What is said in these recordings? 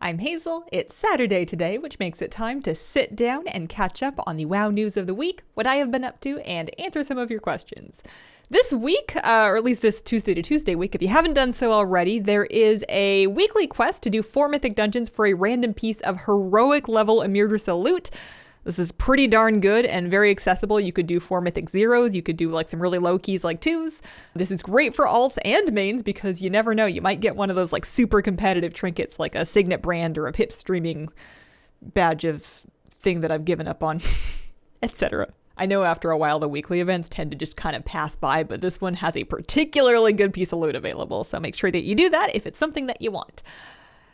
I'm Hazel. It's Saturday today, which makes it time to sit down and catch up on the WoW news of the week, what I have been up to, and answer some of your questions. This week, or at least this Tuesday to Tuesday week, if you haven't done so already, there is a weekly quest to do 4 mythic dungeons for a random piece of heroic level Amirdrassil loot. This is pretty darn good and very accessible. You could do 4 mythic zeros. You could do like some really low keys like 2s. This is great for alts and mains because you never know. You might get one of those like super competitive trinkets like a Signet brand or a pip streaming badge of thing that I've given up on, etc. I know after a while the weekly events tend to just kind of pass by, but this one has a particularly good piece of loot available. So make sure that you do that if it's something that you want.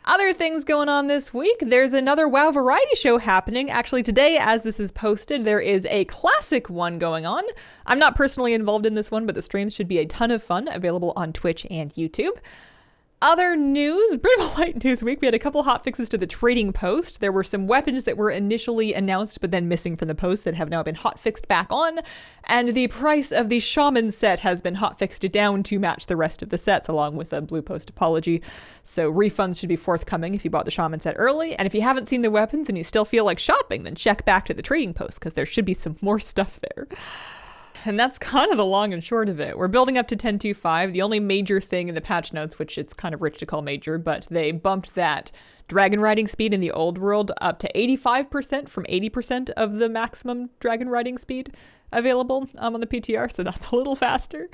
Other things going on this week, there's another WoW variety show happening. Actually, today, as this is posted, there is a classic one going on. I'm not personally involved in this one, but the streams should be a ton of fun, available on Twitch and YouTube. Other news, bit of a light news week. We had a couple hotfixes to the trading post. There were some weapons that were initially announced but then missing from the post that have now been hotfixed back on. And the price of the shaman set has been hotfixed down to match the rest of the sets, along with a blue post apology. So refunds should be forthcoming if you bought the shaman set early. And if you haven't seen the weapons and you still feel like shopping, then check back to the trading post because there should be some more stuff there. And that's kind of the long and short of it. We're building up to 10.2.5. The only major thing in the patch notes, which it's kind of rich to call major, but they bumped that dragon riding speed in the old world up to 85% from 80% of the maximum dragon riding speed available on the PTR, so that's a little faster.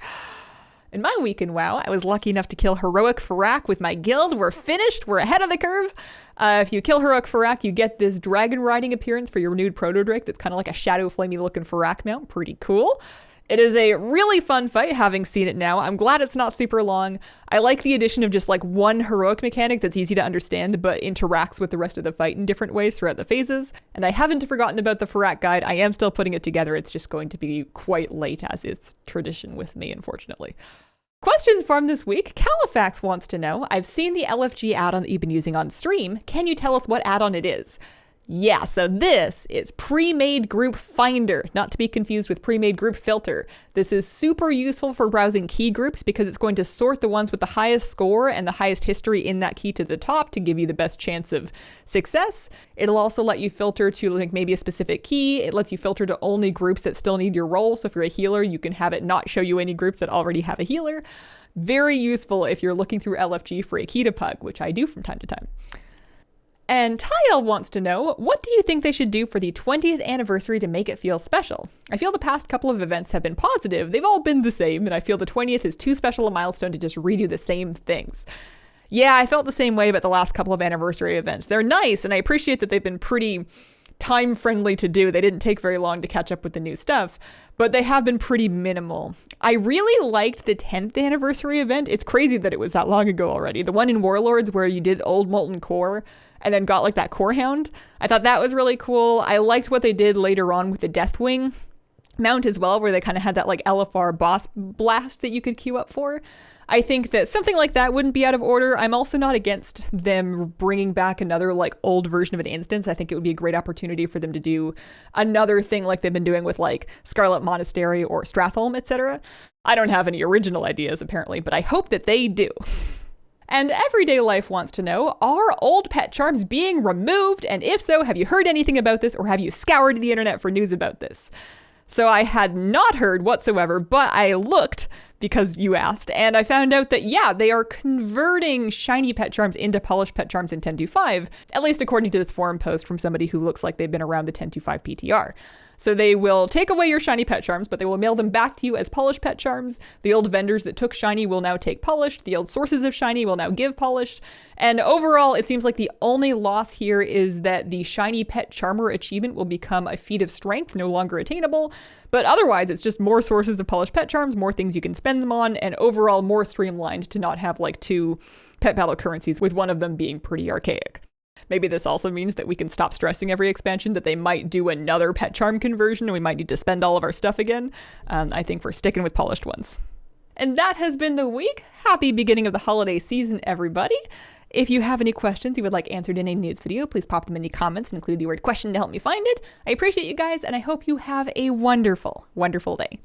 In my week in WoW, I was lucky enough to kill Heroic Amirdrassil with my guild. We're finished. We're ahead of the curve. If you kill Heroic Amirdrassil, you get this dragon riding appearance for your renewed Proto-Drake that's kind of like a shadow flamey looking Amirdrassil mount. Pretty cool. It is a really fun fight, having seen it now. I'm glad it's not super long. I like the addition of just like one heroic mechanic that's easy to understand, but interacts with the rest of the fight in different ways throughout the phases. And I haven't forgotten about the Amirdrassil guide. I am still putting it together. It's just going to be quite late, as is tradition with me, unfortunately. Questions from this week. Califax wants to know, I've seen the LFG add-on that you've been using on stream. Can you tell us what add-on it is? Yeah, so this is Premade Group Finder, not to be confused with Premade Group Filter. This is super useful for browsing key groups because it's going to sort the ones with the highest score and the highest history in that key to the top to give you the best chance of success. It'll also let you filter to like maybe a specific key. It lets you filter to only groups that still need your role. So if you're a healer, you can have it not show you any groups that already have a healer. Very useful if you're looking through LFG for a key to pug, which I do from time to time. And Tyle wants to know, what do you think they should do for the 20th anniversary to make it feel special? I feel the past couple of events have been positive. They've all been the same, and I feel the 20th is too special a milestone to just redo the same things. Yeah, I felt the same way about the last couple of anniversary events. They're nice, and I appreciate that they've been pretty time-friendly to do. They didn't take very long to catch up with the new stuff, but they have been pretty minimal. I really liked the 10th anniversary event. It's crazy that it was that long ago already. The one in Warlords where you did Old Molten Core and then got like that Core Hound. I thought that was really cool. I liked what they did later on with the Deathwing mount as well, where they kind of had that like LFR boss blast that you could queue up for. I think that something like that wouldn't be out of order. I'm also not against them bringing back another like old version of an instance. I think it would be a great opportunity for them to do another thing like they've been doing with like Scarlet Monastery or Stratholme, etc. I don't have any original ideas apparently, but I hope that they do. And Everyday Life wants to know, are old pet charms being removed? And if so, have you heard anything about this or have you scoured the internet for news about this? So I had not heard whatsoever, but I looked because you asked, and I found out that, yeah, they are converting shiny pet charms into polished pet charms in 10.2.5, at least according to this forum post from somebody who looks like they've been around the 10.2.5 PTR. So they will take away your shiny pet charms, but they will mail them back to you as polished pet charms. The old vendors that took shiny will now take polished. The old sources of shiny will now give polished. And overall, it seems like the only loss here is that the shiny pet charmer achievement will become a feat of strength, no longer attainable. But otherwise, it's just more sources of polished pet charms, more things you can spend them on, and overall more streamlined to not have like 2 pet battle currencies, with one of them being pretty archaic. Maybe this also means that we can stop stressing every expansion that they might do another pet charm conversion and we might need to spend all of our stuff again. I think we're sticking with polished ones. And that has been the week. Happy beginning of the holiday season, everybody. If you have any questions you would like answered in a news video, please pop them in the comments and include the word question to help me find it. I appreciate you guys, and I hope you have a wonderful, wonderful day.